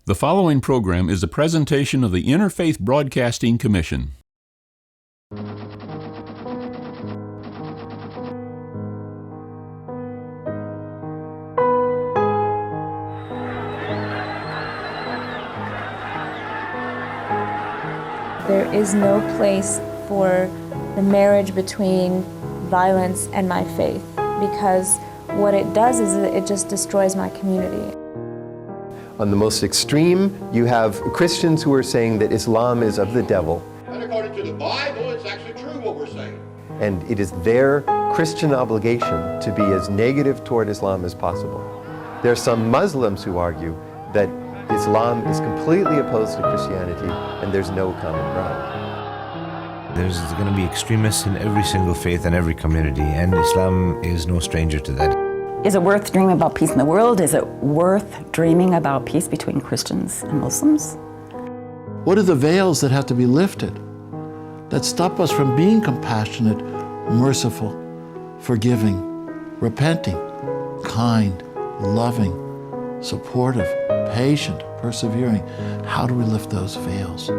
The following program is a presentation of the Interfaith Broadcasting Commission. There is no place for the marriage between violence and my faith, because what it does is it just destroys my community. On the most extreme, you have Christians who are saying that Islam is of the devil. And according to the Bible, it's actually true what we're saying. And it is their Christian obligation to be as negative toward Islam as possible. There are some Muslims who argue that Islam is completely opposed to Christianity and there's no common ground. There's going to be extremists in every single faith and every community, and Islam is no stranger to that. Is it worth dreaming about peace in the world? Is it worth dreaming about peace between Christians and Muslims? What are the veils that have to be lifted that stop us from being compassionate, merciful, forgiving, repenting, kind, loving, supportive, patient, persevering? How do we lift those veils?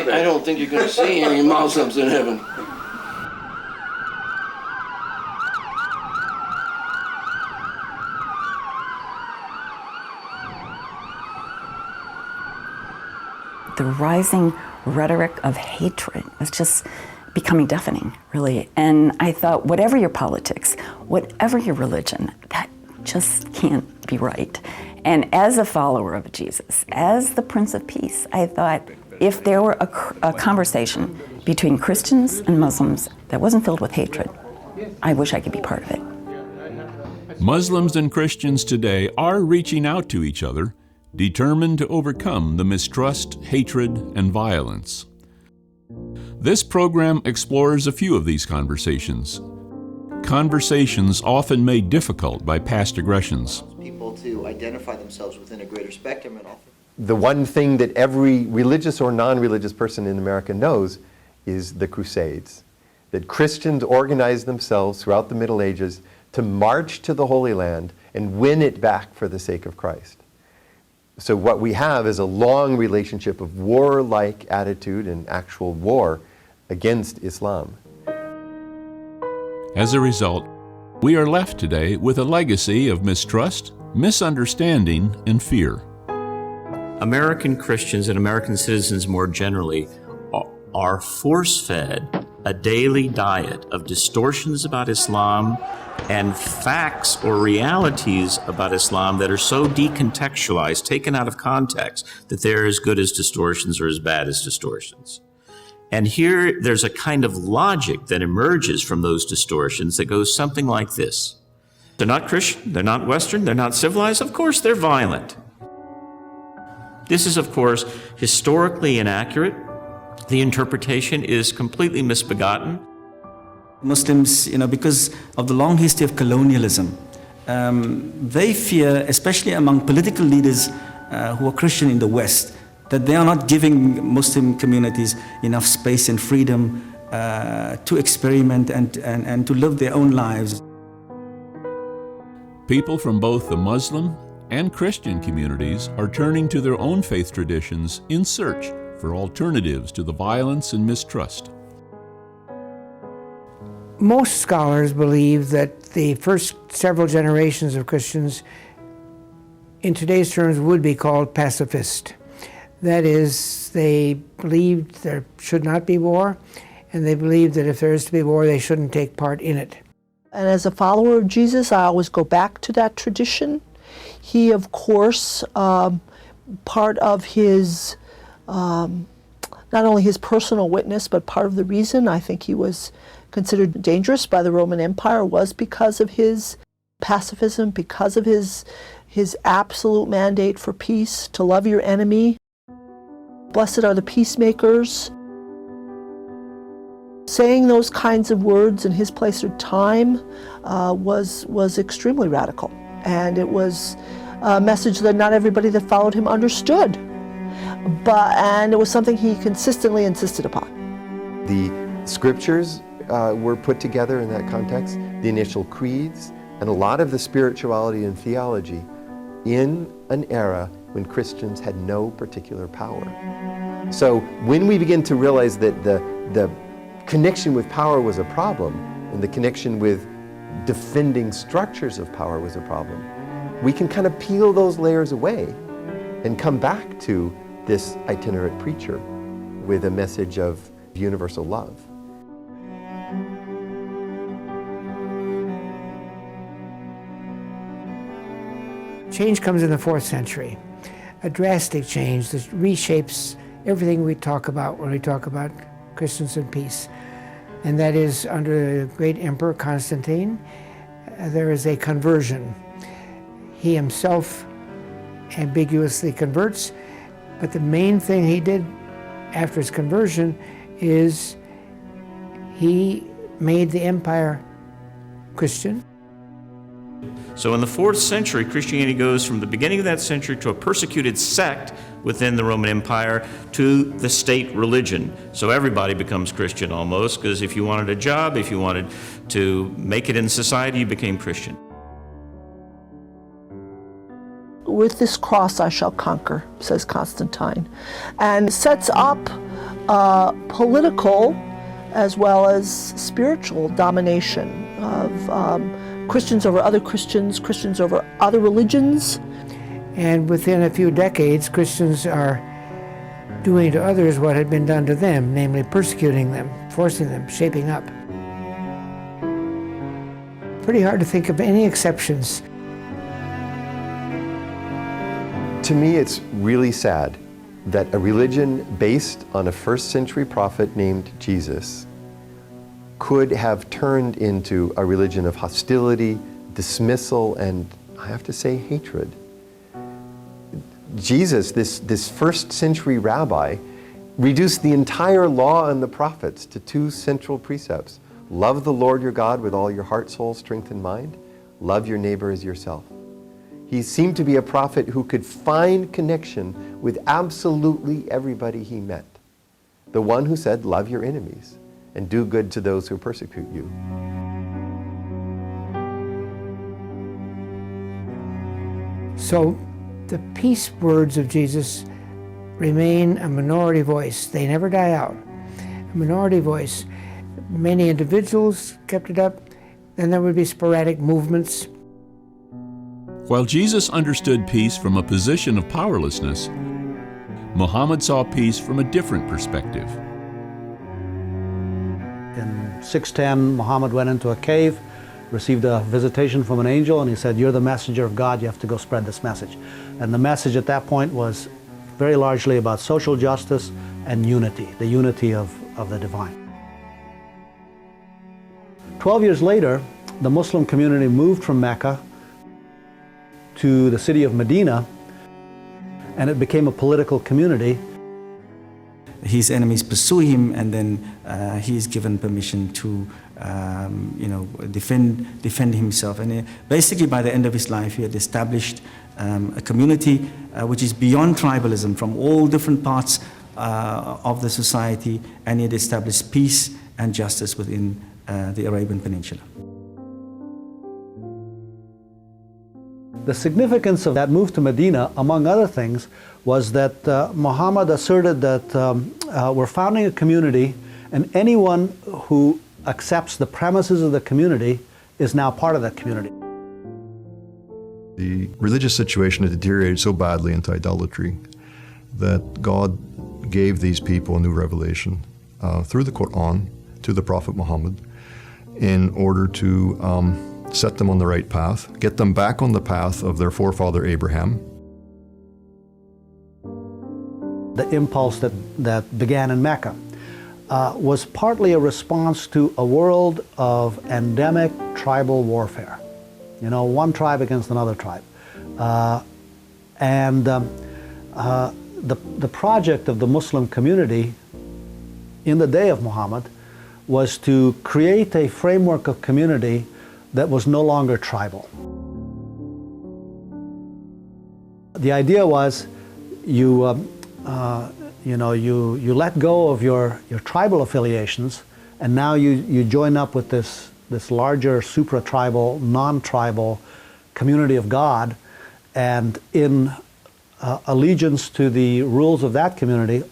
I don't think you're going to see any Muslims in heaven. The rising rhetoric of hatred was just becoming deafening, really. And I thought, whatever your politics, whatever your religion, that just can't be right. And as a follower of Jesus, as the Prince of Peace, I thought, if there were a conversation between Christians and Muslims that wasn't filled with hatred, I wish I could be part of it. Muslims and Christians today are reaching out to each other, determined to overcome the mistrust, hatred, and violence. This program explores a few of these conversations. Conversations often made difficult by past aggressions. People to identify themselves within a greater spectrum and often. The one thing that every religious or non-religious person in America knows is the Crusades. That Christians organized themselves throughout the Middle Ages to march to the Holy Land and win it back for the sake of Christ. So what we have is a long relationship of warlike attitude and actual war against Islam. As a result, we are left today with a legacy of mistrust, misunderstanding, and fear. American Christians and American citizens more generally are force-fed a daily diet of distortions about Islam and facts or realities about Islam that are so decontextualized, taken out of context, that they're as good as distortions or as bad as distortions. And here there's a kind of logic that emerges from those distortions that goes something like this. They're not Christian, they're not Western, they're not civilized, of course they're violent. This is, of course, historically inaccurate. The interpretation is completely misbegotten. Muslims, because of the long history of colonialism, they fear, especially among political leaders who are Christian in the West, that they are not giving Muslim communities enough space and freedom to experiment and to live their own lives. People from both the Muslim and Christian communities are turning to their own faith traditions in search for alternatives to the violence and mistrust. Most scholars believe that the first several generations of Christians, in today's terms, would be called pacifist. That is, they believed there should not be war, and they believed that if there is to be war, they shouldn't take part in it. And as a follower of Jesus, I always go back to that tradition. He, of course, part of his, not only his personal witness, but part of the reason I think he was considered dangerous by the Roman Empire was because of his pacifism, because of his absolute mandate for peace, to love your enemy. Blessed are the peacemakers. Saying those kinds of words in his place or time was extremely radical. And it was a message that not everybody that followed him understood. And it was something he consistently insisted upon. The scriptures were put together in that context, the initial creeds, and a lot of the spirituality and theology in an era when Christians had no particular power. So when we begin to realize that the connection with power was a problem, and the connection with defending structures of power was a problem, we can kind of peel those layers away and come back to this itinerant preacher with a message of universal love. Change comes in the 4th century, a drastic change that reshapes everything we talk about when we talk about Christians and peace. And that is under the great Emperor Constantine, there is a conversion. He himself ambiguously converts, but the main thing he did after his conversion is he made the empire Christian. So in the 4th century, Christianity goes from the beginning of that century to a persecuted sect within the Roman Empire to the state religion. So everybody becomes Christian almost, because if you wanted a job, if you wanted to make it in society, you became Christian. With this cross I shall conquer, says Constantine, and sets up political as well as spiritual domination of Christians over other Christians, Christians over other religions. And within a few decades, Christians are doing to others what had been done to them, namely persecuting them, forcing them, shaping up. Pretty hard to think of any exceptions. To me, it's really sad that a religion based on a 1st century prophet named Jesus could have turned into a religion of hostility, dismissal, and I have to say hatred. Jesus, this 1st century rabbi, reduced the entire law and the prophets to 2 central precepts. Love the Lord your God with all your heart, soul, strength, and mind. Love your neighbor as yourself. He seemed to be a prophet who could find connection with absolutely everybody he met. The one who said, love your enemies and do good to those who persecute you. So the peace words of Jesus remain a minority voice. They never die out. A minority voice. Many individuals kept it up. Then there would be sporadic movements. While Jesus understood peace from a position of powerlessness, Muhammad saw peace from a different perspective. In 610, Muhammad went into a cave, received a visitation from an angel, and he said, you're the messenger of God, you have to go spread this message. And the message at that point was very largely about social justice and unity, the unity of the divine. 12 years later, the Muslim community moved from Mecca to the city of Medina, and it became a political community. His enemies pursue him, and then he is given permission to defend himself. And basically by the end of his life, he had established a community which is beyond tribalism from all different parts of the society, and he had established peace and justice within the Arabian Peninsula. The significance of that move to Medina, among other things, was that Muhammad asserted that we're founding a community, and anyone who accepts the premises of the community is now part of that community. The religious situation had deteriorated so badly into idolatry that God gave these people a new revelation through the Quran to the Prophet Muhammad in order to set them on the right path, get them back on the path of their forefather Abraham. The impulse that began in Mecca was partly a response to a world of endemic tribal warfare. You know, one tribe against another tribe. The project of the Muslim community in the day of Muhammad was to create a framework of community that was no longer tribal. The idea was you let go of your tribal affiliations, and now you join up with this larger supra-tribal, non-tribal community of God, and in allegiance to the rules of that community,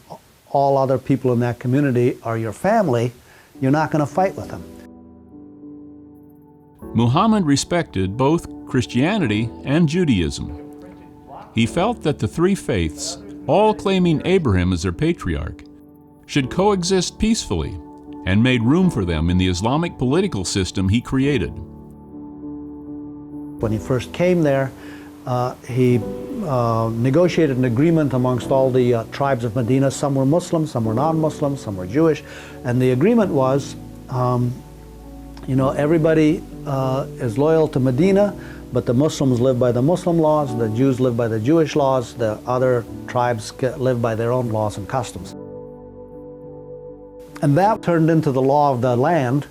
all other people in that community are your family. You're not going to fight with them. Muhammad respected both Christianity and Judaism. He felt that the three faiths, all claiming Abraham as their patriarch, should coexist peacefully, and made room for them in the Islamic political system he created. When he first came there, he negotiated an agreement amongst all the tribes of Medina. Some were Muslims, some were non-Muslims, some were Jewish, and the agreement was, everybody is loyal to Medina, but the Muslims live by the Muslim laws, the Jews live by the Jewish laws, the other tribes live by their own laws and customs. And that turned into the law of the land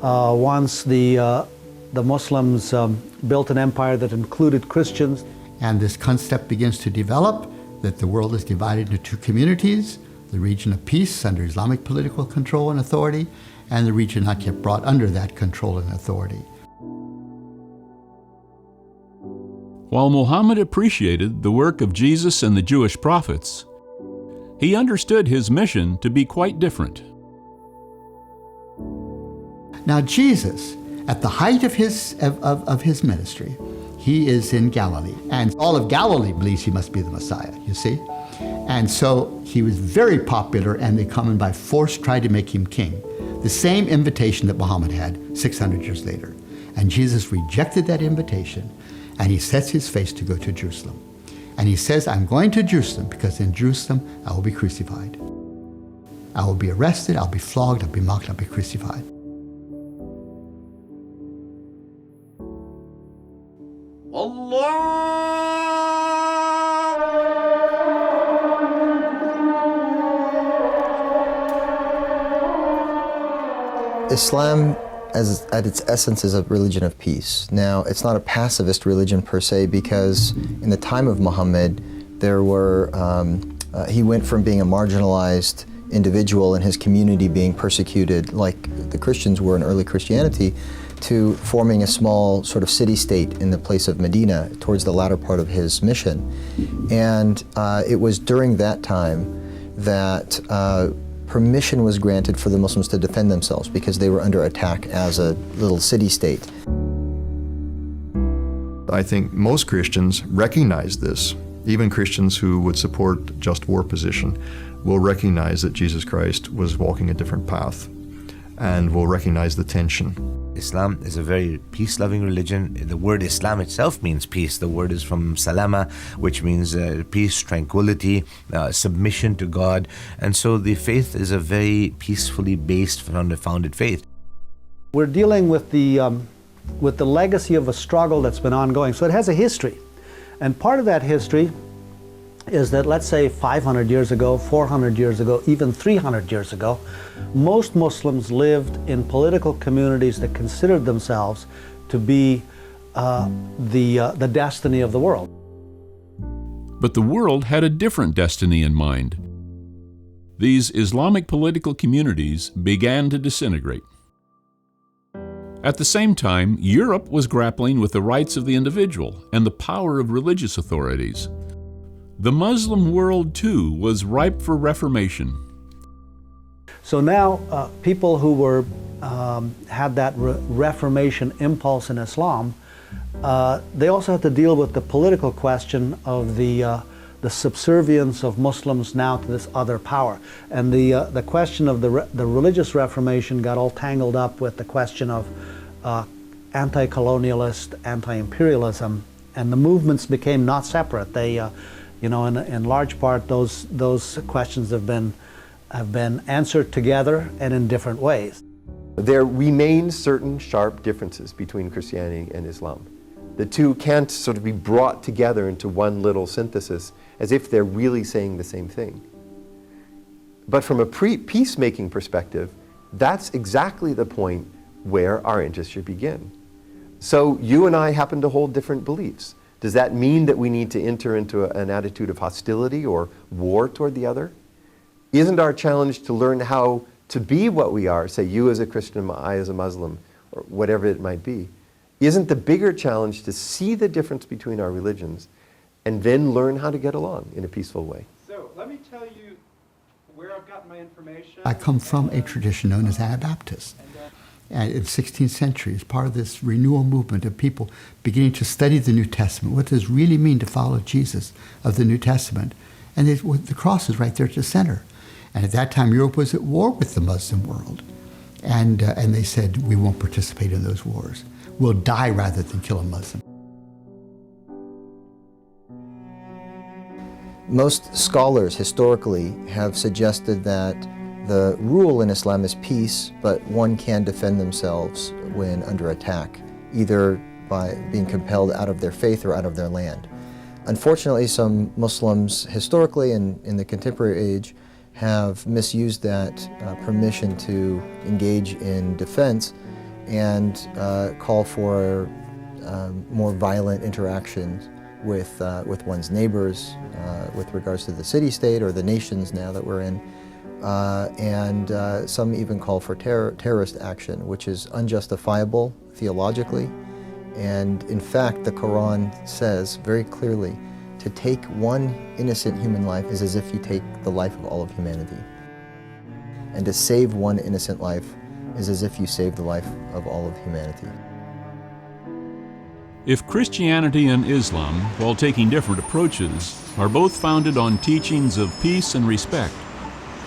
once the Muslims built an empire that included Christians. And this concept begins to develop that the world is divided into two communities, the region of peace under Islamic political control and authority, and the region not yet brought under that control and authority. While Muhammad appreciated the work of Jesus and the Jewish prophets, he understood his mission to be quite different. Now Jesus, at the height of his ministry, he is in Galilee, and all of Galilee believes he must be the Messiah, you see? And so he was very popular, and they come and by force try to make him king. The same invitation that Muhammad had 600 years later. And Jesus rejected that invitation, and he sets his face to go to Jerusalem. And he says, I'm going to Jerusalem because in Jerusalem I will be crucified. I will be arrested, I'll be flogged, I'll be mocked, I'll be crucified. Islam, at its essence, is a religion of peace. Now, it's not a pacifist religion per se, because in the time of Muhammad, there were, he went from being a marginalized individual and his community being persecuted like the Christians were in early Christianity, to forming a small sort of city-state in the place of Medina towards the latter part of his mission. And it was during that time that permission was granted for the Muslims to defend themselves because they were under attack as a little city-state. I think most Christians recognize this. Even Christians who would support just war position will recognize that Jesus Christ was walking a different path and will recognize the tension. Islam is a very peace-loving religion. The word Islam itself means peace. The word is from salama, which means peace, tranquility, submission to God. And so the faith is a very peacefully based, founded faith. We're dealing with the legacy of a struggle that's been ongoing. So it has a history. And part of that history is that, let's say 500 years ago, 400 years ago, even 300 years ago, most Muslims lived in political communities that considered themselves to be the destiny of the world. But the world had a different destiny in mind. These Islamic political communities began to disintegrate. At the same time, Europe was grappling with the rights of the individual and the power of religious authorities. The Muslim world, too, was ripe for reformation. So now people who were had that reformation impulse in Islam, they also had to deal with the political question of the subservience of Muslims now to this other power. And the question of the religious reformation got all tangled up with the question of anti-colonialist, anti-imperialism, and the movements became not separate. They in large part, those questions have been answered together and in different ways. There remain certain sharp differences between Christianity and Islam. The two can't sort of be brought together into one little synthesis as if they're really saying the same thing. But from a peacemaking perspective, that's exactly the point where our interest should begin. So you and I happen to hold different beliefs. Does that mean that we need to enter into an attitude of hostility or war toward the other? Isn't our challenge to learn how to be what we are, say you as a Christian, I as a Muslim, or whatever it might be? Isn't the bigger challenge to see the difference between our religions and then learn how to get along in a peaceful way? So let me tell you where I've got my information. I come from a tradition known as Anabaptist. And in the 16th century, as part of this renewal movement of people beginning to study the New Testament, what does it really mean to follow Jesus of the New Testament? And the cross is right there at the center. And at that time, Europe was at war with the Muslim world. And they said, we won't participate in those wars. We'll die rather than kill a Muslim. Most scholars historically have suggested that the rule in Islam is peace, but one can defend themselves when under attack, either by being compelled out of their faith or out of their land. Unfortunately, some Muslims historically and in the contemporary age have misused that permission to engage in defense and call for more violent interactions with one's neighbors with regards to the city-state or the nations now that we're in. And some even call for terrorist action, which is unjustifiable theologically. And in fact, the Quran says very clearly, to take one innocent human life is as if you take the life of all of humanity. And to save one innocent life is as if you save the life of all of humanity. If Christianity and Islam, while taking different approaches, are both founded on teachings of peace and respect,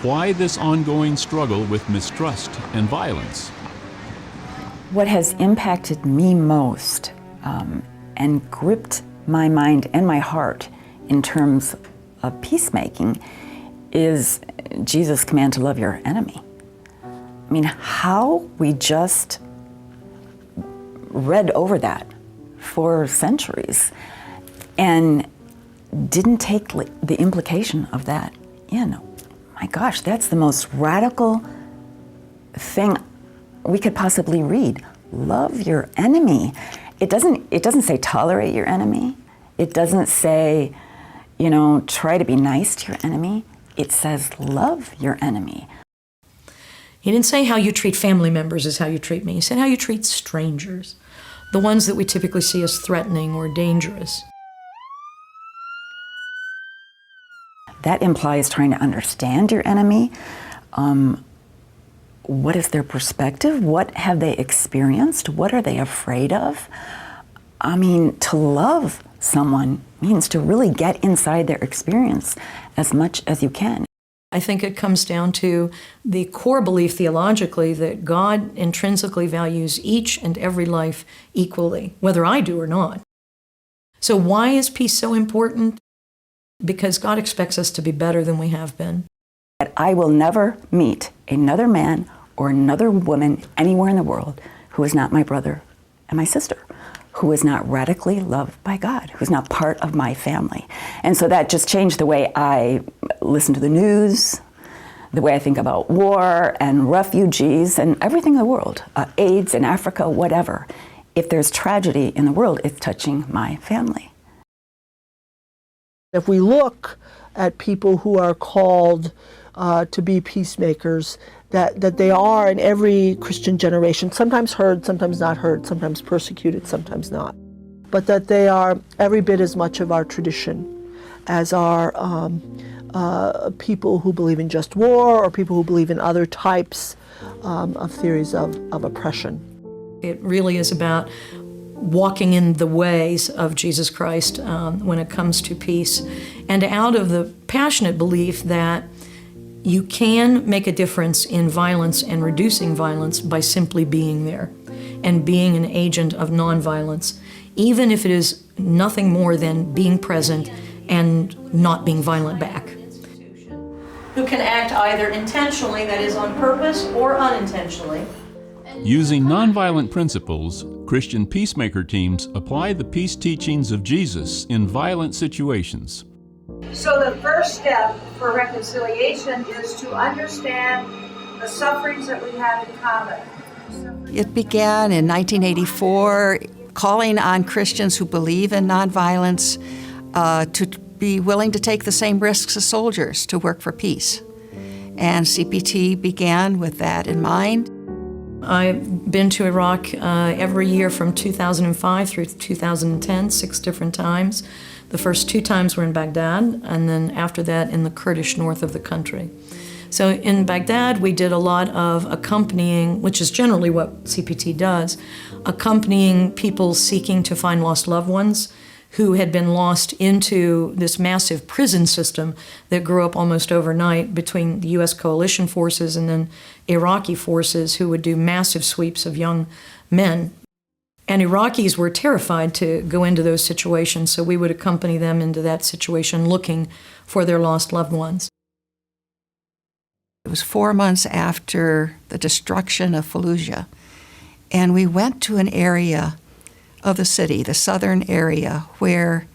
why this ongoing struggle with mistrust and violence? What has impacted me most and gripped my mind and my heart in terms of peacemaking is Jesus' command to love your enemy. I mean, how we just read over that for centuries and didn't take the implication of that in. My gosh, that's the most radical thing we could possibly read. Love your enemy. It doesn't say tolerate your enemy. It doesn't say, try to be nice to your enemy. It says love your enemy. He didn't say how you treat family members is how you treat me. He said how you treat strangers, the ones that we typically see as threatening or dangerous. That implies trying to understand your enemy. What is their perspective? What have they experienced? What are they afraid of? I mean, to love someone means to really get inside their experience as much as you can. I think it comes down to the core belief theologically that God intrinsically values each and every life equally, whether I do or not. So why is peace so important? Because God expects us to be better than we have been. I will never meet another man or another woman anywhere in the world who is not my brother and my sister, who is not radically loved by God, who's not part of my family. And so that just changed the way I listen to the news, the way I think about war and refugees and everything in the world, AIDS in Africa, whatever. If there's tragedy in the world, it's touching my family. If we look at people who are called to be peacemakers, that they are in every Christian generation, sometimes heard, sometimes not heard, sometimes persecuted, sometimes not, but that they are every bit as much of our tradition as are people who believe in just war or people who believe in other types of theories of oppression. It really is about walking in the ways of Jesus Christ when it comes to peace, and out of the passionate belief that you can make a difference in violence and reducing violence by simply being there and being an agent of nonviolence, even if it is nothing more than being present and not being violent back. Who can act either intentionally, that is on purpose, or unintentionally. Using nonviolent principles, Christian peacemaker teams apply the peace teachings of Jesus in violent situations. So the first step for reconciliation is to understand the sufferings that we have in common. It began in 1984 calling on Christians who believe in nonviolence to be willing to take the same risks as soldiers to work for peace. And CPT began with that in mind. I've been to Iraq every year from 2005 through 2010, 6 different times. The first 2 times were in Baghdad, and then after that in the Kurdish north of the country. So in Baghdad, we did a lot of accompanying, which is generally what CPT does, accompanying people seeking to find lost loved ones who had been lost into this massive prison system that grew up almost overnight between the U.S. coalition forces and then Iraqi forces who would do massive sweeps of young men. And Iraqis were terrified to go into those situations, so we would accompany them into that situation looking for their lost loved ones. It was 4 months after the destruction of Fallujah, and we went to an area of the city, the southern area, where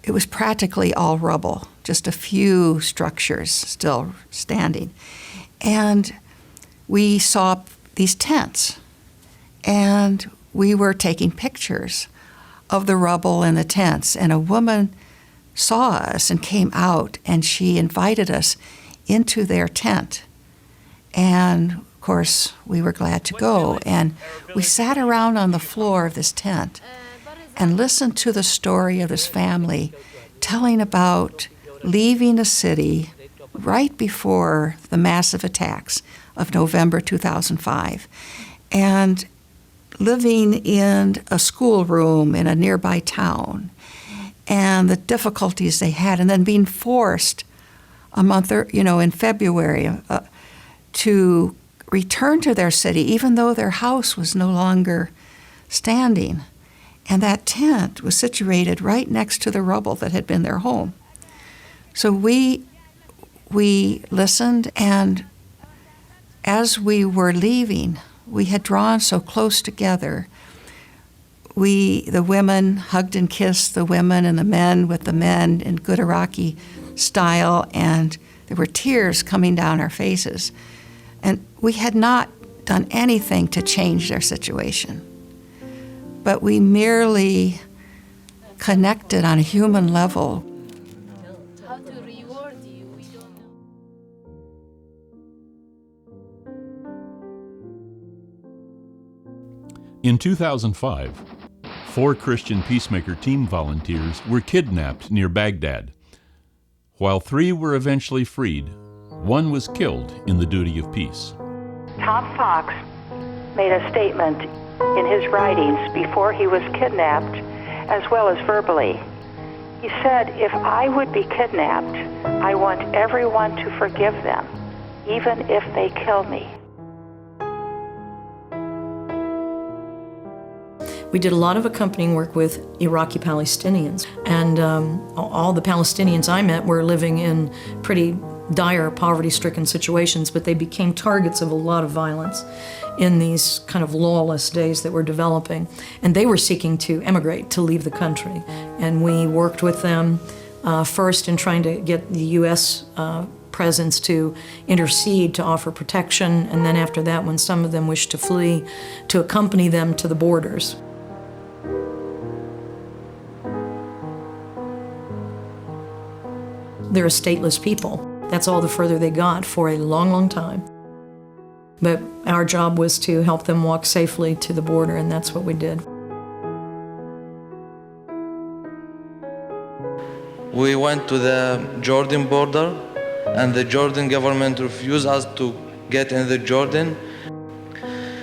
it was practically all rubble, just a few structures still standing. And we saw these tents, and we were taking pictures of the rubble and the tents, and a woman saw us and came out, and she invited us into their tent. And of course, we were glad to go, and we sat around on the floor of this tent and listened to the story of this family telling about leaving the city right before the massive attacks of November 2005 and living in a schoolroom in a nearby town and the difficulties they had, and then being forced a month in February to return to their city, even though their house was no longer standing. And that tent was situated right next to the rubble that had been their home. So we listened, and as we were leaving, we had drawn so close together. The women hugged and kissed the women, and the men with the men in good Iraqi style, and there were tears coming down our faces. And we had not done anything to change their situation, but we merely connected on a human level. In 2005, 4 Christian Peacemaker Team volunteers were kidnapped near Baghdad. While 3 were eventually freed, 1 was killed in the duty of peace. Tom Fox made a statement in his writings before he was kidnapped, as well as verbally. He said, "If I would be kidnapped, I want everyone to forgive them, even if they kill me." We did a lot of accompanying work with Iraqi Palestinians, and all the Palestinians I met were living in pretty dire, poverty-stricken situations, but they became targets of a lot of violence in these kind of lawless days that were developing. And they were seeking to emigrate, to leave the country. And we worked with them first in trying to get the U.S. presence to intercede, to offer protection, and then after that, when some of them wished to flee, to accompany them to the borders. They're a stateless people. That's all the further they got for a long, long time. But our job was to help them walk safely to the border, and that's what we did. We went to the Jordan border, and the Jordan government refused us to get in the Jordan.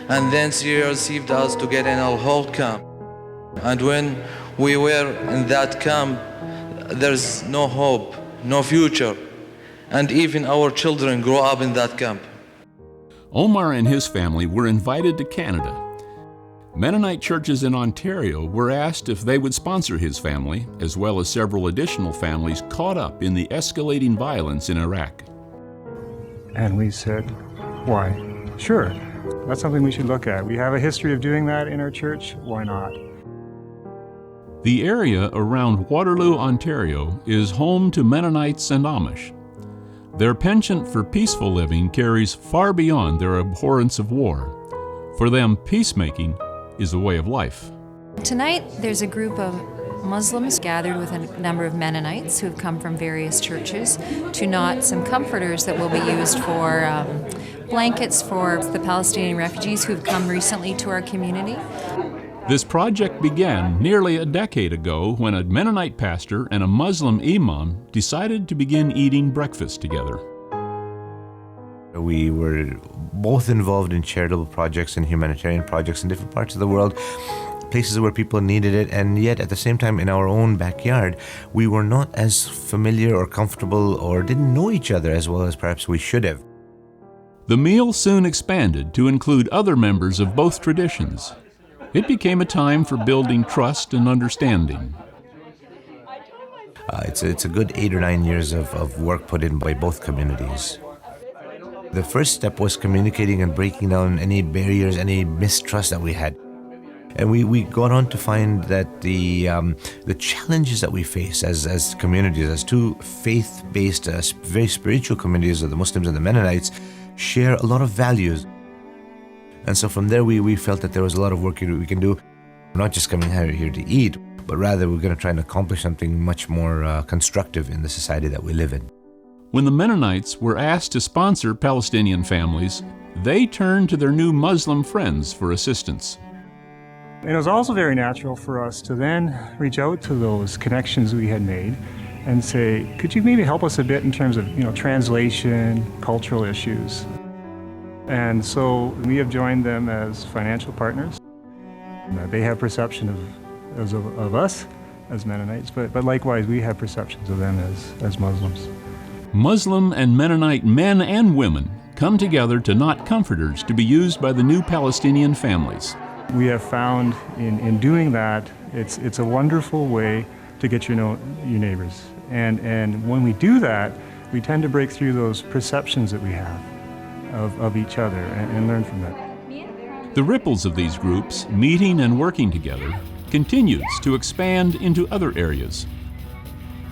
And then Syria received us to get in our whole camp. And when we were in that camp, there's no hope, no future. And even our children grow up in that camp. Omar and his family were invited to Canada. Mennonite churches in Ontario were asked if they would sponsor his family, as well as several additional families caught up in the escalating violence in Iraq. And we said, why? Sure, that's something we should look at. We have a history of doing that in our church, why not? The area around Waterloo, Ontario is home to Mennonites and Amish. Their penchant for peaceful living carries far beyond their abhorrence of war. For them, peacemaking is a way of life. Tonight, there's a group of Muslims gathered with a number of Mennonites who have come from various churches to knot some comforters that will be used for blankets for the Palestinian refugees who've come recently to our community. This project began nearly a decade ago when a Mennonite pastor and a Muslim imam decided to begin eating breakfast together. We were both involved in charitable projects and humanitarian projects in different parts of the world, places where people needed it, and yet at the same time in our own backyard, we were not as familiar or comfortable or didn't know each other as well as perhaps we should have. The meal soon expanded to include other members of both traditions. It became a time for building trust and understanding. It's a good 8 or 9 years of work put in by both communities. The first step was communicating and breaking down any barriers, any mistrust that we had. And we got on to find that the challenges that we face as communities, as two faith-based, very spiritual communities of the Muslims and the Mennonites, share a lot of values. And so from there, we felt that there was a lot of work we can do. We're not just coming here to eat, but rather we're going to try and accomplish something much more constructive in the society that we live in. When the Mennonites were asked to sponsor Palestinian families, they turned to their new Muslim friends for assistance. And it was also very natural for us to then reach out to those connections we had made and say, could you maybe help us a bit in terms of translation, cultural issues? And so we have joined them as financial partners. They have perception of us as Mennonites, but likewise we have perceptions of them as Muslims. Muslim and Mennonite men and women come together to knot comforters to be used by the new Palestinian families. We have found in doing that, it's a wonderful way to get to know your neighbors. And when we do that, we tend to break through those perceptions that we have of each other and learn from that. The ripples of these groups, meeting and working together, continues to expand into other areas.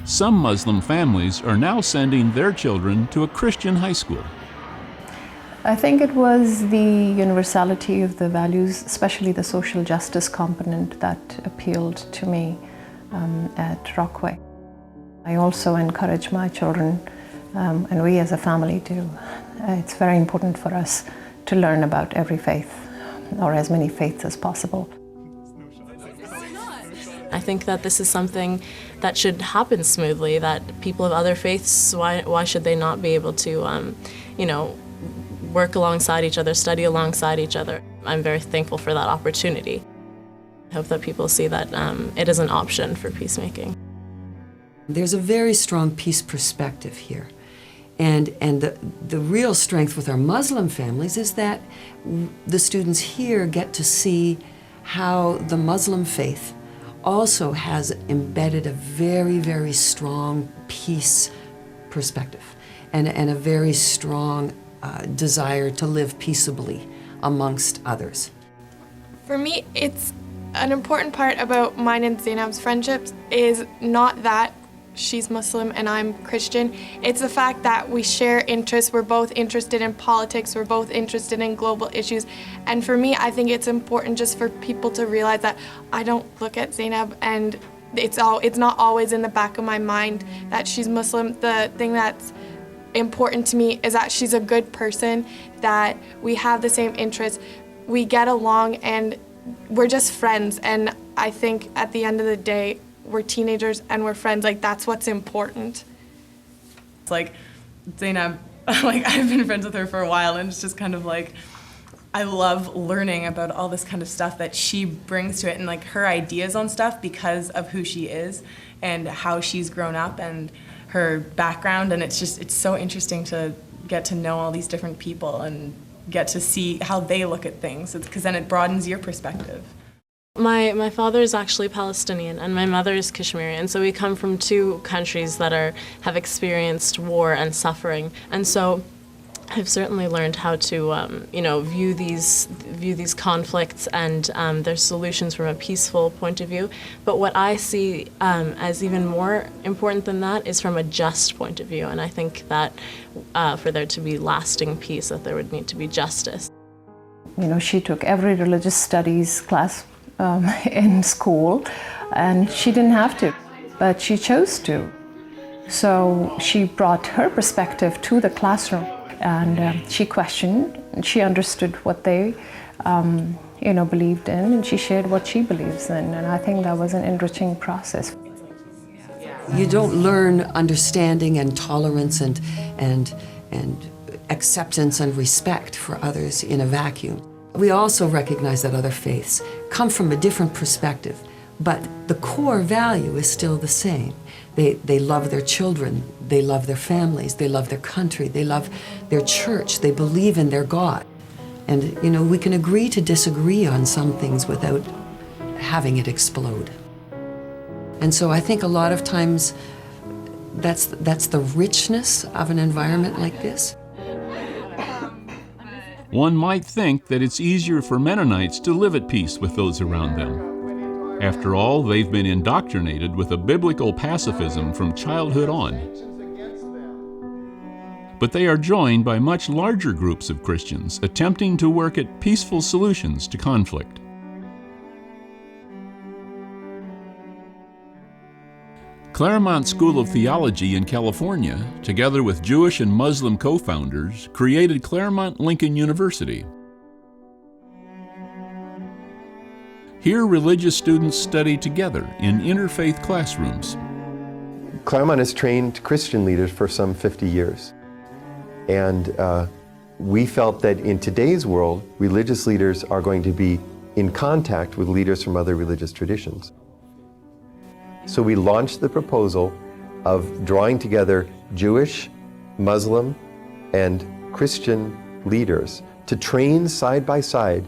Some Muslim families are now sending their children to a Christian high school. I think it was the universality of the values, especially the social justice component, that appealed to me at Rockway. I also encourage my children, and we as a family do. It's very important for us to learn about every faith, or as many faiths as possible. I think that this is something that should happen smoothly, that people of other faiths, why should they not be able to, work alongside each other, study alongside each other. I'm very thankful for that opportunity. I hope that people see that it is an option for peacemaking. There's a very strong peace perspective here. And the real strength with our Muslim families is that the students here get to see how the Muslim faith also has embedded a very, very strong peace perspective and a very strong desire to live peaceably amongst others. For me, it's an important part about mine and Zainab's friendships is not that she's Muslim and I'm Christian. It's the fact that we share interests. We're both interested in politics. We're both interested in global issues. And for me, I think it's important just for people to realize that I don't look at Zainab and it's not always in the back of my mind that she's Muslim. The thing that's important to me is that she's a good person, that we have the same interests, we get along, and we're just friends. And I think at the end of the day, we're teenagers and we're friends. Like, that's what's important. It's like Zainab, I've been friends with her for a while, and it's just kind of like, I love learning about all this kind of stuff that she brings to it, and like her ideas on stuff because of who she is and how she's grown up and her background. And it's so interesting to get to know all these different people and get to see how they look at things, because then it broadens your perspective. My father is actually Palestinian and my mother is Kashmiri, and so we come from two countries that have experienced war and suffering. And so I've certainly learned how to view these conflicts and their solutions from a peaceful point of view. But what I see as even more important than that is from a just point of view. And I think that for there to be lasting peace, that there would need to be justice. She took every religious studies class in school, and she didn't have to, but she chose to. So she brought her perspective to the classroom, and she questioned, and she understood what they believed in, and she shared what she believes in, and I think that was an enriching process. You don't learn understanding and tolerance and acceptance and respect for others in a vacuum. We also recognize that other faiths come from a different perspective, but the core value is still the same. They love their children, they love their families, they love their country, they love their church, they believe in their God. And, we can agree to disagree on some things without having it explode. And so I think a lot of times that's the richness of an environment like this. One might think that it's easier for Mennonites to live at peace with those around them. After all, they've been indoctrinated with a biblical pacifism from childhood on. But they are joined by much larger groups of Christians attempting to work at peaceful solutions to conflict. Claremont School of Theology in California, together with Jewish and Muslim co-founders, created Claremont Lincoln University. Here, religious students study together in interfaith classrooms. Claremont has trained Christian leaders for some 50 years. And we felt that in today's world, religious leaders are going to be in contact with leaders from other religious traditions. So we launched the proposal of drawing together Jewish, Muslim, and Christian leaders to train side by side,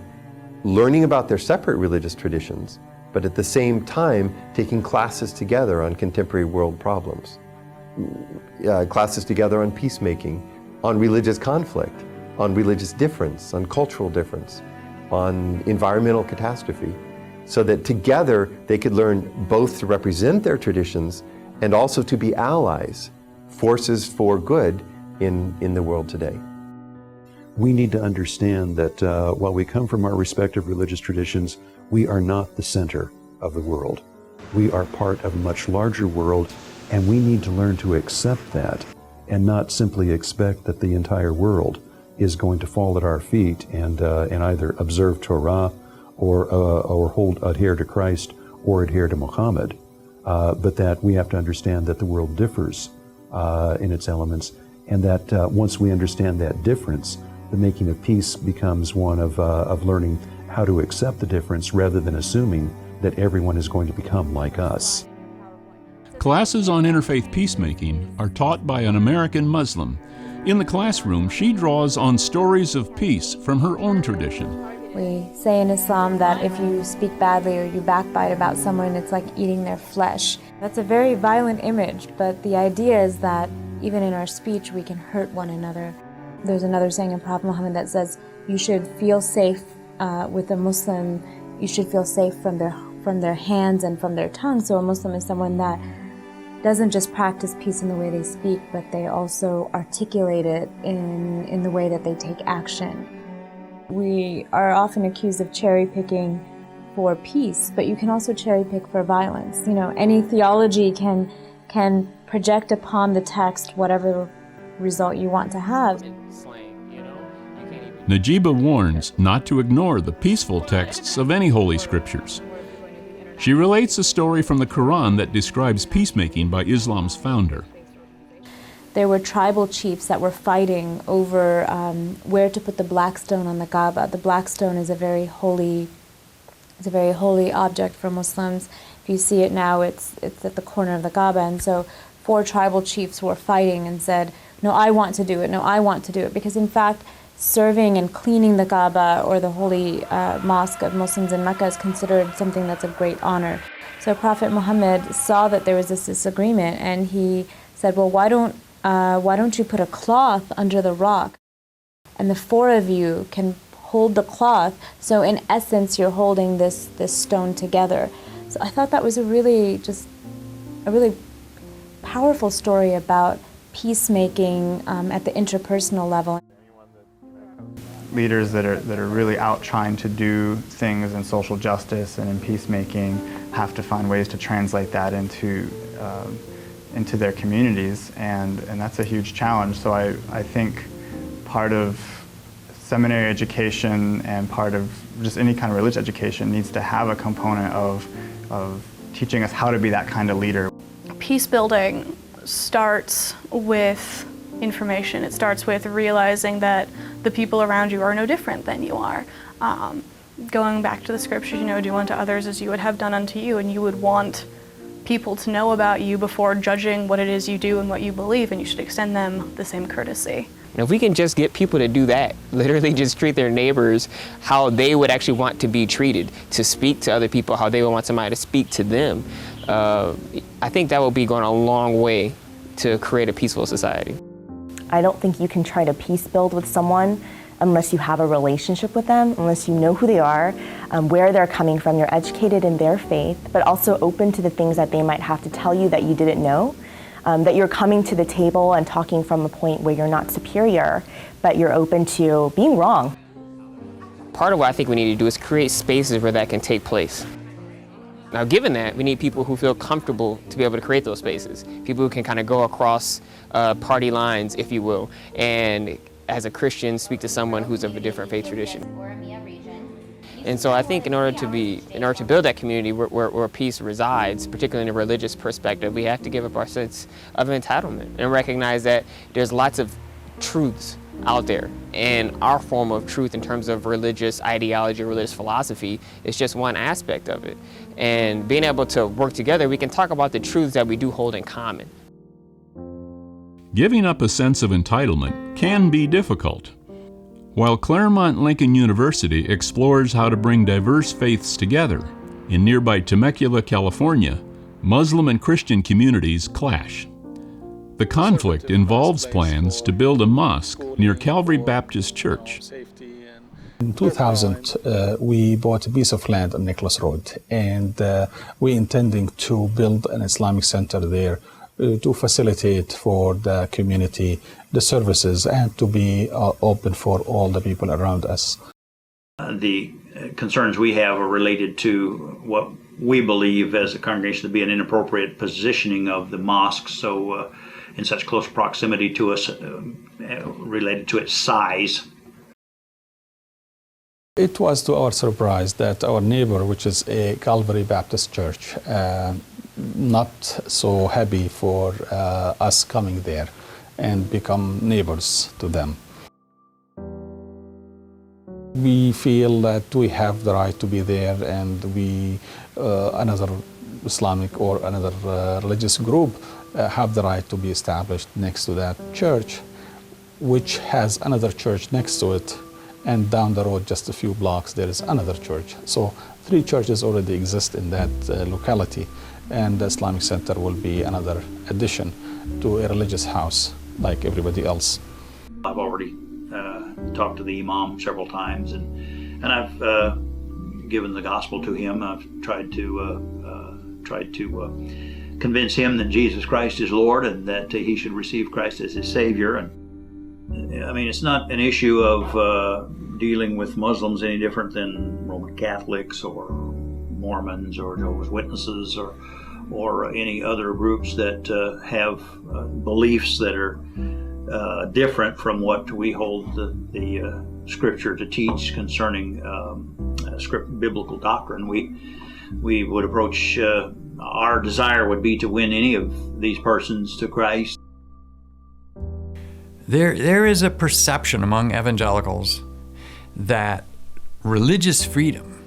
learning about their separate religious traditions, but at the same time taking classes together on contemporary world problems. Classes together on peacemaking, on religious conflict, on religious difference, on cultural difference, on environmental catastrophe, so that together they could learn both to represent their traditions and also to be allies, forces for good in the world today. We need to understand that while we come from our respective religious traditions, we are not the center of the world. We are part of a much larger world, and we need to learn to accept that and not simply expect that the entire world is going to fall at our feet and either observe Torah or adhere to Christ or adhere to Muhammad, but that we have to understand that the world differs in its elements, and that once we understand that difference, the making of peace becomes one of learning how to accept the difference rather than assuming that everyone is going to become like us. Classes on interfaith peacemaking are taught by an American Muslim. In the classroom, she draws on stories of peace from her own tradition. We say in Islam that if you speak badly or you backbite about someone, it's like eating their flesh. That's a very violent image, but the idea is that even in our speech, we can hurt one another. There's another saying in Prophet Muhammad that says, you should feel safe with a Muslim, you should feel safe from their hands and from their tongue. So a Muslim is someone that doesn't just practice peace in the way they speak, but they also articulate it in the way that they take action. We are often accused of cherry picking for peace, but you can also cherry pick for violence. Any theology can project upon the text whatever result you want to have. Najeeba warns not to ignore the peaceful texts of any holy scriptures. She relates a story from the Quran that describes peacemaking by Islam's founder. There were tribal chiefs that were fighting over where to put the black stone on the Kaaba. The black stone is a very holy object for Muslims. If you see it now, it's at the corner of the Kaaba. And so 4 tribal chiefs were fighting and said, no, I want to do it, no, I want to do it. Because in fact, serving and cleaning the Kaaba or the holy mosque of Muslims in Mecca is considered something that's of great honor. So Prophet Muhammad saw that there was this disagreement, and he said, well, why don't you put a cloth under the rock, and the 4 of you can hold the cloth, so in essence you're holding this stone together. So I thought that was a really powerful story about peacemaking at the interpersonal level. leaders that are really out trying to do things in social justice and in peacemaking have to find ways to translate that into their communities, and that's a huge challenge. So I think part of seminary education and part of just any kind of religious education needs to have a component of teaching us how to be that kind of leader. Peace building starts with information. It starts with realizing that the people around you are no different than you are. Going back to the scriptures, do unto others as you would have done unto you, and you would want people to know about you before judging what it is you do and what you believe, and you should extend them the same courtesy. And if we can just get people to do that, literally just treat their neighbors how they would actually want to be treated, to speak to other people how they would want somebody to speak to them, I think that will be going a long way to create a peaceful society. I don't think you can try to peace build with someone unless you have a relationship with them, unless you know who they are, where they're coming from, you're educated in their faith, but also open to the things that they might have to tell you that you didn't know, that you're coming to the table and talking from a point where you're not superior, but you're open to being wrong. Part of what I think we need to do is create spaces where that can take place. Now, given that, we need people who feel comfortable to be able to create those spaces, people who can kind of go across party lines, if you will, and as a Christian, speak to someone who's of a different faith tradition. And so I think in order to build that community where peace resides, particularly in a religious perspective, we have to give up our sense of entitlement and recognize that there's lots of truths out there, and our form of truth in terms of religious ideology, religious philosophy is just one aspect of it. And being able to work together, we can talk about the truths that we do hold in common. Giving up a sense of entitlement can be difficult. While Claremont Lincoln University explores how to bring diverse faiths together, in nearby Temecula, California, Muslim and Christian communities clash. The conflict involves plans to build a mosque near Calvary Baptist Church. In 2000, we bought a piece of land on Nicholas Road, and we're intending to build an Islamic center there to facilitate for the community the services and to be open for all the people around us. The concerns we have are related to what we believe as a congregation to be an inappropriate positioning of the mosque, so in such close proximity to us, related to its size. It was to our surprise that our neighbor, which is a Calvary Baptist Church, not so happy for us coming there and become neighbors to them. We feel that we have the right to be there, and we, another Islamic or another religious group, have the right to be established next to that church, which has another church next to it, and down the road just a few blocks there is another church. So 3 churches already exist in that locality, and the Islamic Center will be another addition to a religious house like everybody else. I've already talked to the imam several times, and I've given the gospel to him. I've tried to convince him that Jesus Christ is Lord and that he should receive Christ as his Savior. And I mean, it's not an issue of dealing with Muslims any different than Roman Catholics or Mormons or Jehovah's Witnesses or any other groups that have beliefs that are different from what we hold the Scripture to teach concerning biblical doctrine. We would approach, our desire would be to win any of these persons to Christ. There is a perception among evangelicals that religious freedom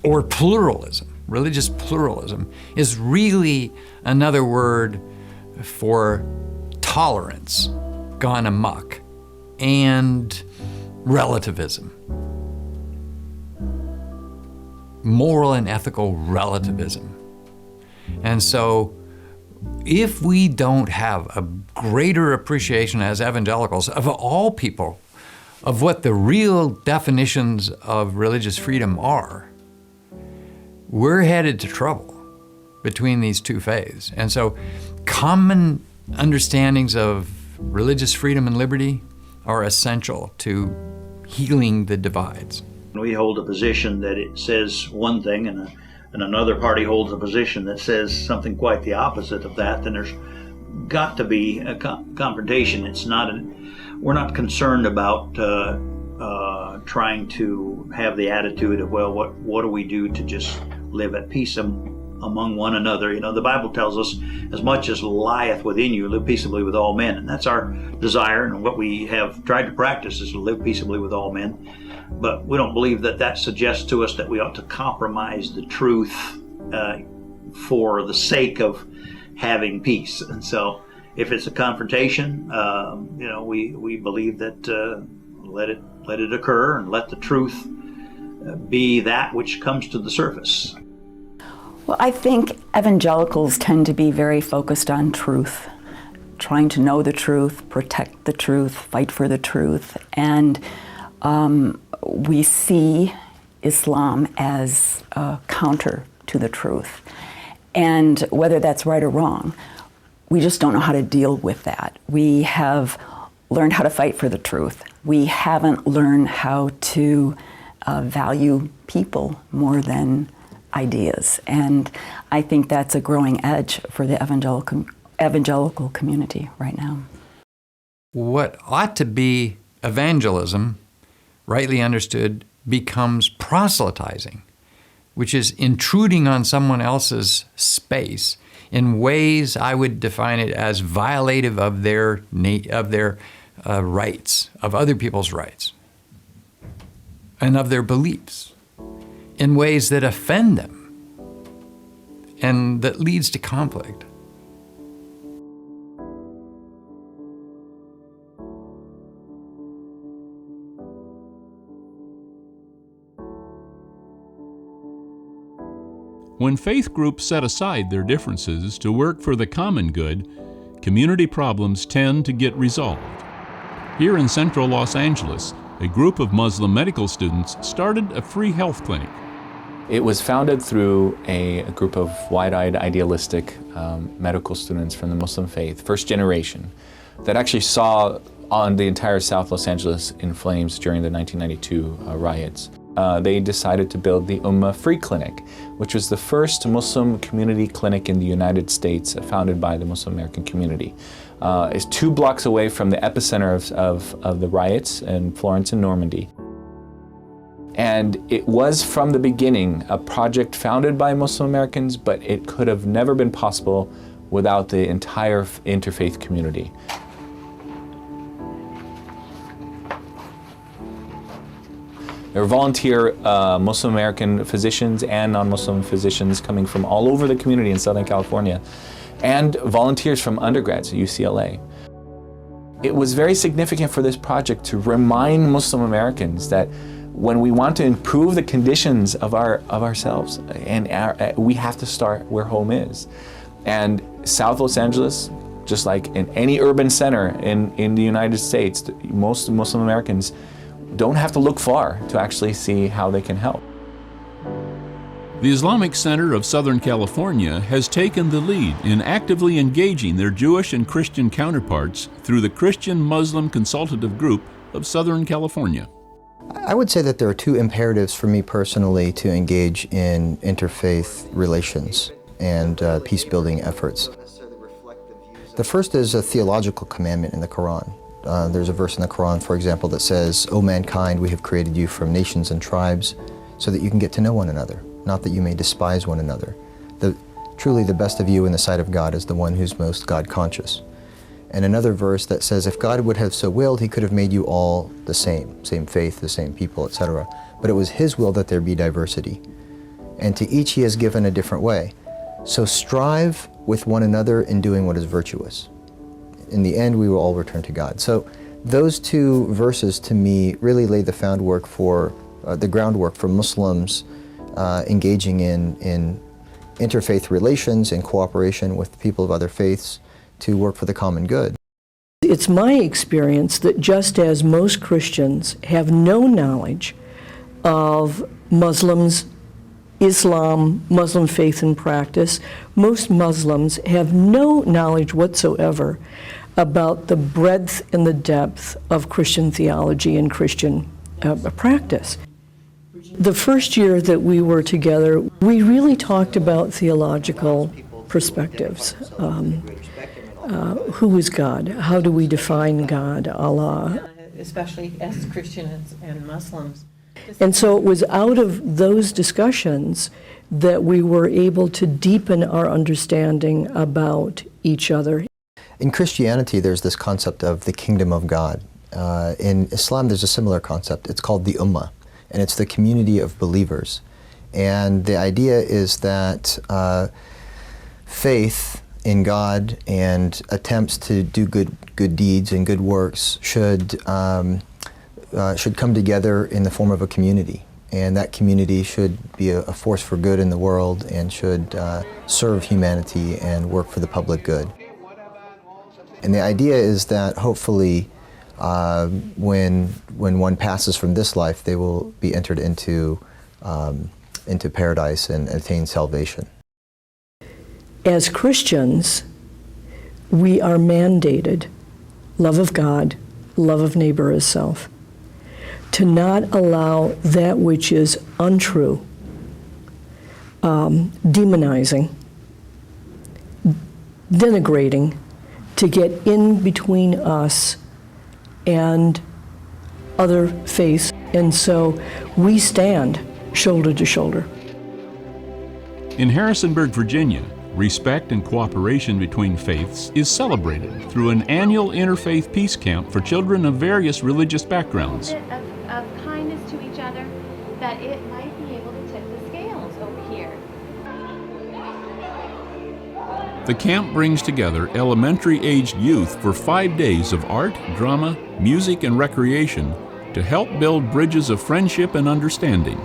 or pluralism, religious pluralism, is really another word for tolerance gone amok and relativism. Moral and ethical relativism. And so if we don't have a greater appreciation as evangelicals of all people of what the real definitions of religious freedom are, we're headed to trouble between these two faiths. And so common understandings of religious freedom and liberty are essential to healing the divides. We hold a position that it says one thing, and another party holds a position that says something quite the opposite of that, then there's got to be a confrontation. We're not concerned about trying to have the attitude of, well, what do we do to just live at peace among one another? You know, the Bible tells us, as much as lieth within you, live peaceably with all men. And that's our desire, and what we have tried to practice is to live peaceably with all men. But we don't believe that suggests to us that we ought to compromise the truth for the sake of having peace. And so if it's a confrontation, we believe that let it occur, and let the truth be that which comes to the surface. Well, I think evangelicals tend to be very focused on truth, trying to know the truth, protect the truth, fight for the truth, and we see Islam as a counter to the truth. And whether that's right or wrong, we just don't know how to deal with that. We have learned how to fight for the truth. We haven't learned how to value people more than ideas. And I think that's a growing edge for the evangelical community right now. What ought to be evangelism, rightly understood, becomes proselytizing, which is intruding on someone else's space in ways I would define it as violative of their rights, of other people's rights, and of their beliefs, in ways that offend them and that leads to conflict. When faith groups set aside their differences to work for the common good, community problems tend to get resolved. Here in central Los Angeles, a group of Muslim medical students started a free health clinic. It was founded through a group of wide-eyed, idealistic medical students from the Muslim faith, first generation, that actually saw on the entire South Los Angeles in flames during the 1992 riots. They decided to build the Ummah Free Clinic, which was the first Muslim community clinic in the United States founded by the Muslim American community. It's 2 blocks away from the epicenter of the riots in Florence and Normandy. And it was from the beginning a project founded by Muslim Americans, but it could have never been possible without the entire interfaith community. There are volunteer Muslim American physicians and non-Muslim physicians coming from all over the community in Southern California, and volunteers from undergrads at UCLA. It was very significant for this project to remind Muslim Americans that when we want to improve the conditions of ourselves, we have to start where home is. And South Los Angeles, just like in any urban center in the United States, most Muslim Americans don't have to look far to actually see how they can help. The Islamic Center of Southern California has taken the lead in actively engaging their Jewish and Christian counterparts through the Christian Muslim Consultative Group of Southern California. I would say that there are 2 imperatives for me personally to engage in interfaith relations and peace-building efforts. The first is a theological commandment in the Quran. There's a verse in the Quran, for example, that says, "O mankind, we have created you from nations and tribes so that you can get to know one another, not that you may despise one another. Truly the best of you in the sight of God is the one who's most God-conscious." And another verse that says, if God would have so willed, he could have made you all the same faith, the same people, etc. But it was his will that there be diversity. And to each he has given a different way. So strive with one another in doing what is virtuous. In the end, we will all return to God. So those 2 verses to me really lay the groundwork for Muslims engaging in interfaith relations and cooperation with people of other faiths to work for the common good. It's my experience that just as most Christians have no knowledge of Muslims, Islam, Muslim faith and practice, most Muslims have no knowledge whatsoever about the breadth and the depth of Christian theology and Christian practice. The first year that we were together, we really talked about theological perspectives. Who is God? How do we define God? Allah. Especially as Christians and Muslims. And so it was out of those discussions that we were able to deepen our understanding about each other. In Christianity, there's this concept of the kingdom of God. In Islam, there's a similar concept. It's called the Ummah, and it's the community of believers. And the idea is that faith in God and attempts to do good deeds and good works should come together in the form of a community. And that community should be a force for good in the world and should serve humanity and work for the public good. And the idea is that hopefully when one passes from this life, they will be entered into paradise and attain salvation. As Christians, we are mandated, love of God, love of neighbor as self, to not allow that which is untrue, demonizing, denigrating, to get in between us and other faiths. And so we stand shoulder to shoulder. In Harrisonburg, Virginia, respect and cooperation between faiths is celebrated through an annual interfaith peace camp for children of various religious backgrounds. Of kindness to each other, that it might be able to tip the scales over here. The camp brings together elementary-aged youth for 5 days of art, drama, music, and recreation to help build bridges of friendship and understanding.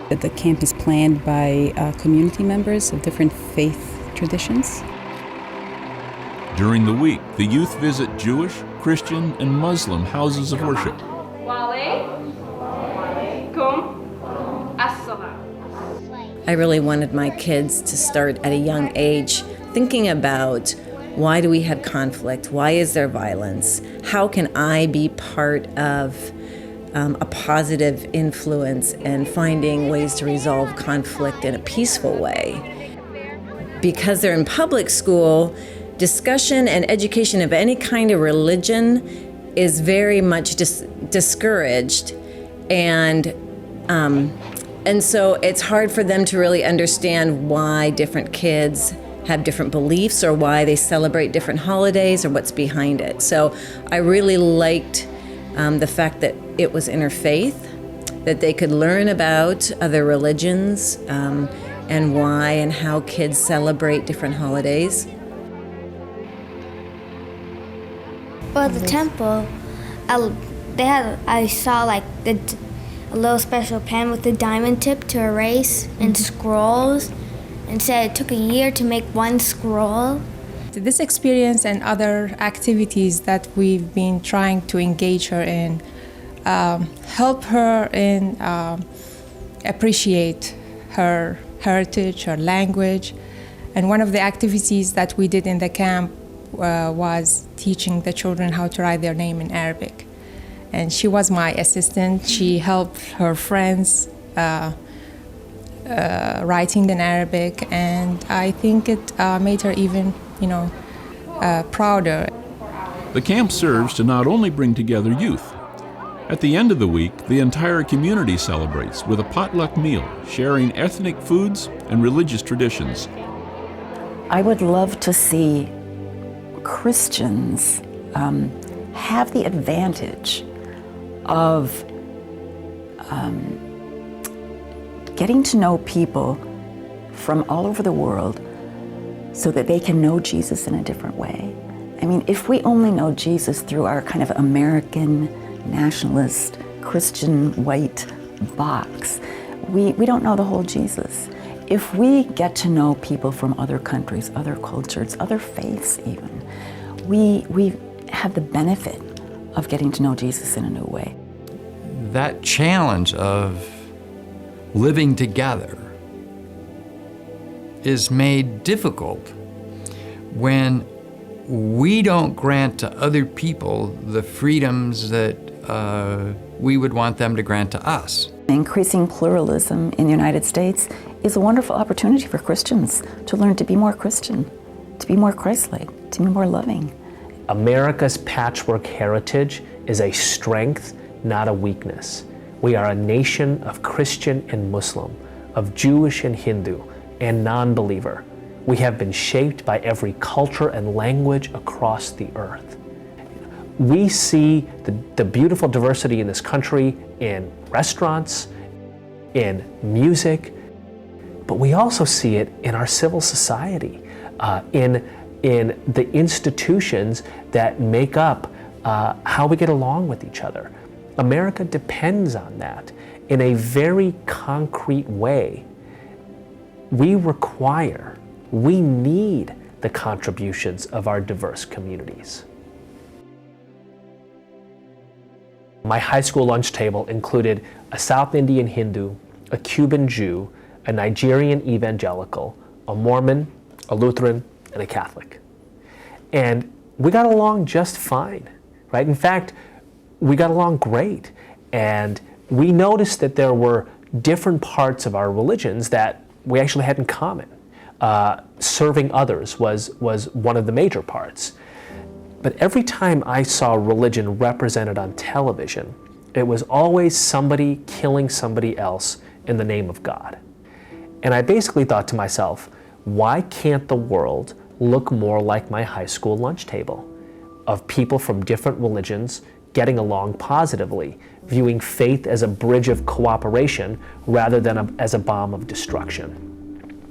The camp is planned by community members of different faith traditions. During the week, the youth visit Jewish, Christian, and Muslim houses of worship. I really wanted my kids to start at a young age thinking about, why do we have conflict? Why is there violence? How can I be part of a positive influence and finding ways to resolve conflict in a peaceful way? Because they're in public school, discussion and education of any kind of religion is very much discouraged, and so it's hard for them to really understand why different kids have different beliefs or why they celebrate different holidays or what's behind it. So I really liked the fact that it was interfaith, that they could learn about other religions and why and how kids celebrate different holidays. For the temple, I saw like a little special pen with a diamond tip to erase and scrolls, and said it took a year to make one scroll. This experience and other activities that we've been trying to engage her in help her in appreciate her heritage, her language. And one of the activities that we did in the camp was teaching the children how to write their name in Arabic. And she was my assistant. She helped her friends writing in Arabic, and I think it made her even, prouder. The camp serves to not only bring together youth. At the end of the week, the entire community celebrates with a potluck meal, sharing ethnic foods and religious traditions. I would love to see Christians have the advantage of getting to know people from all over the world so that they can know Jesus in a different way. I mean, if we only know Jesus through our kind of American, nationalist, Christian, white box, we don't know the whole Jesus. If we get to know people from other countries, other cultures, other faiths even, we have the benefit of getting to know Jesus in a new way. That challenge of living together is made difficult when we don't grant to other people the freedoms that we would want them to grant to us. Increasing pluralism in the United States is a wonderful opportunity for Christians to learn to be more Christian, to be more Christ-like, to be more loving. America's patchwork heritage is a strength, not a weakness. We are a nation of Christian and Muslim, of Jewish and Hindu, and non-believer. We have been shaped by every culture and language across the earth. We see the beautiful diversity in this country in restaurants, in music, but we also see it in our civil society, in the institutions that make up how we get along with each other. America depends on that in a very concrete way. We need the contributions of our diverse communities. My high school lunch table included a South Indian Hindu, a Cuban Jew, a Nigerian evangelical, a Mormon, a Lutheran, and a Catholic. And we got along just fine, right? In fact, we got along great. And we noticed that there were different parts of our religions that we actually had in common. Serving others was one of the major parts. But every time I saw religion represented on television, it was always somebody killing somebody else in the name of God. And I basically thought to myself, why can't the world look more like my high school lunch table of people from different religions getting along positively, viewing faith as a bridge of cooperation rather than as a bomb of destruction?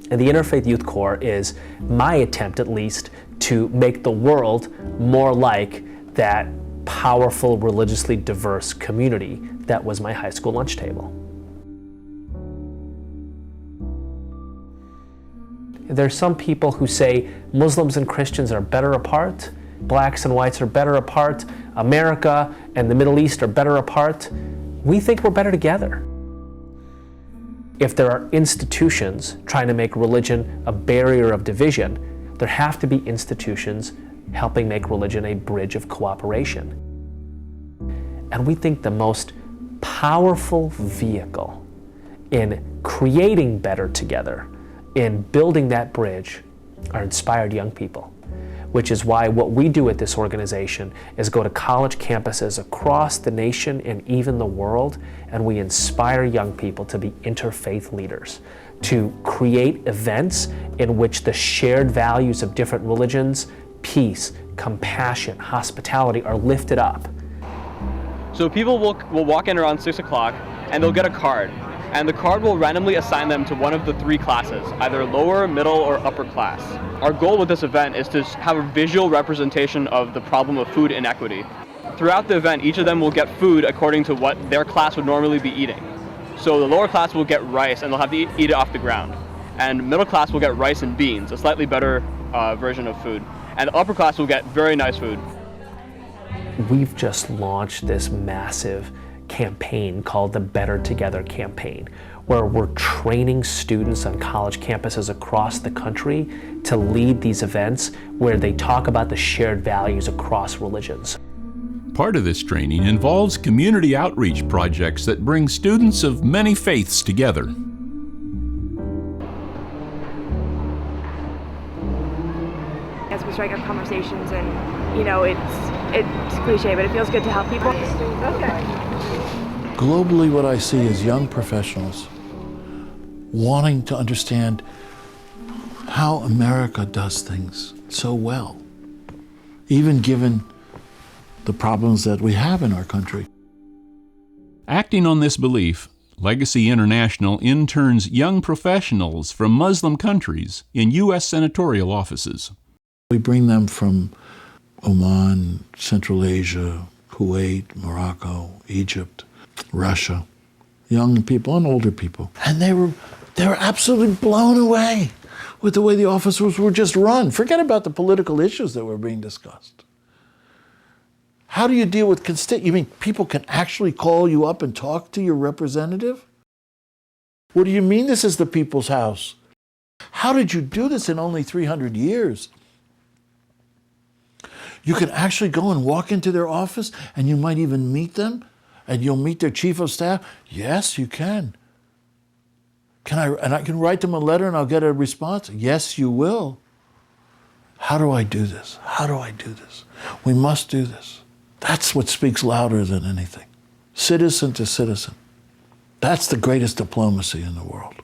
And the Interfaith Youth Corps is my attempt, at least, to make the world more like that powerful, religiously diverse community that was my high school lunch table. There's some people who say Muslims and Christians are better apart, blacks and whites are better apart, America and the Middle East are better apart. We think we're better together. If there are institutions trying to make religion a barrier of division, there have to be institutions helping make religion a bridge of cooperation. And we think the most powerful vehicle in creating better together, in building that bridge, are inspired young people, which is why what we do at this organization is go to college campuses across the nation and even the world, and we inspire young people to be interfaith leaders, to create events in which the shared values of different religions, peace, compassion, hospitality, are lifted up. So people will walk in around 6 o'clock and they'll get a card, and the card will randomly assign them to one of the 3 classes, either lower, middle, or upper class. Our goal with this event is to have a visual representation of the problem of food inequity. Throughout the event, each of them will get food according to what their class would normally be eating. So the lower class will get rice and they'll have to eat it off the ground. And middle class will get rice and beans, a slightly better version of food. And the upper class will get very nice food. We've just launched this massive campaign called the Better Together campaign, where we're training students on college campuses across the country to lead these events where they talk about the shared values across religions. Part of this training involves community outreach projects that bring students of many faiths together. As we strike up conversations, and it's cliche, but it feels good to help people. Globally, what I see is young professionals wanting to understand how America does things so well, even given the problems that we have in our country. Acting on this belief, Legacy International interns young professionals from Muslim countries in U.S. senatorial offices. We bring them from Oman, Central Asia, Kuwait, Morocco, Egypt, Russia, young people and older people. And they were absolutely blown away with the way the offices were just run. Forget about the political issues that were being discussed. How do you deal with you mean people can actually call you up and talk to your representative? What do you mean this is the people's house? How did you do this in only 300 years? You can actually go and walk into their office, and you might even meet them, And you'll meet their chief of staff? Yes, you can. And I can write them a letter and I'll get a response? Yes, you will. How do I do this? How do I do this? We must do this. That's what speaks louder than anything. Citizen to citizen. That's the greatest diplomacy in the world.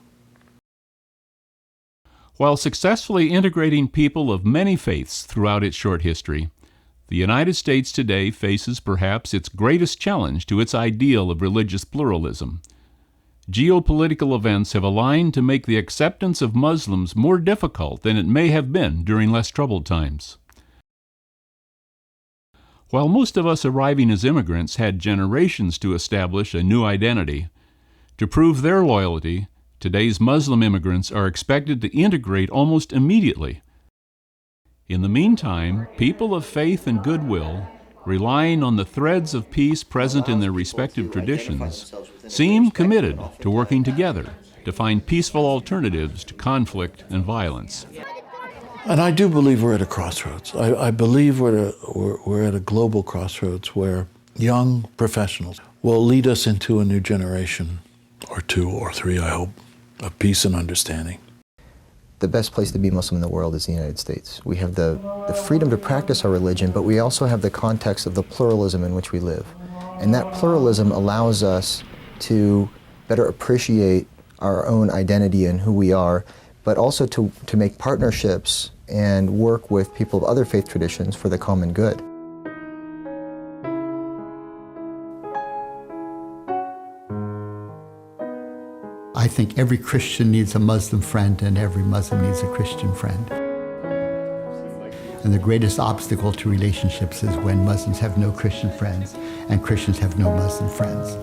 While successfully integrating people of many faiths throughout its short history, the United States today faces perhaps its greatest challenge to its ideal of religious pluralism. Geopolitical events have aligned to make the acceptance of Muslims more difficult than it may have been during less troubled times. While most of us arriving as immigrants had generations to establish a new identity, to prove their loyalty, today's Muslim immigrants are expected to integrate almost immediately. In the meantime, people of faith and goodwill, relying on the threads of peace present in their respective traditions, seem committed to working together to find peaceful alternatives to conflict and violence. And I do believe we're at a crossroads. I believe we're at a global crossroads where young professionals will lead us into a new generation, or 2 or 3, I hope, of peace and understanding. The best place to be Muslim in the world is the United States. We have the freedom to practice our religion, but we also have the context of the pluralism in which we live. And that pluralism allows us to better appreciate our own identity and who we are, but also to make partnerships and work with people of other faith traditions for the common good. I think every Christian needs a Muslim friend and every Muslim needs a Christian friend. And the greatest obstacle to relationships is when Muslims have no Christian friends and Christians have no Muslim friends.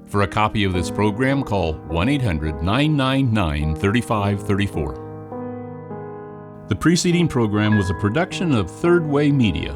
For a copy of this program, call 1-800-999-3534. The preceding program was a production of Third Way Media.